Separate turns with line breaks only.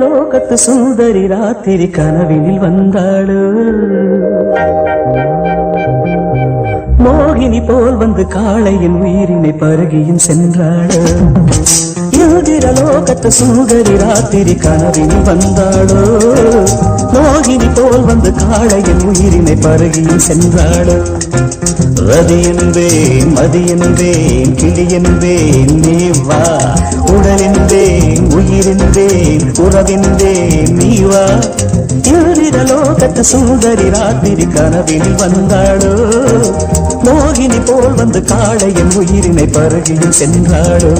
லோகத்து சுந்தரி ராத்திரி கனவினில் வந்தாளோ மோகினி போல் வந்து காளையின் உயிரினை பருகியும் சென்றாளோ லோகத்து சுந்தரி ராத்திரி கனவினில் வந்தாளோ மோகினி போல் வந்து காளையின் உயிரினை பருகியும் சென்றாளோ ரதி என்பேன் மதி என்பேன் கிளி என்பேன் நீ வா உடல் என்பேன் உயிர் என்பேன் உறவென்பேன் நீ வா லோகத்து சுந்தரி ராத்திரி கனவினில் வந்தாளோ மோகினி போல் வந்து காளையின் உயிரினை பருகியும் சென்றாளோ.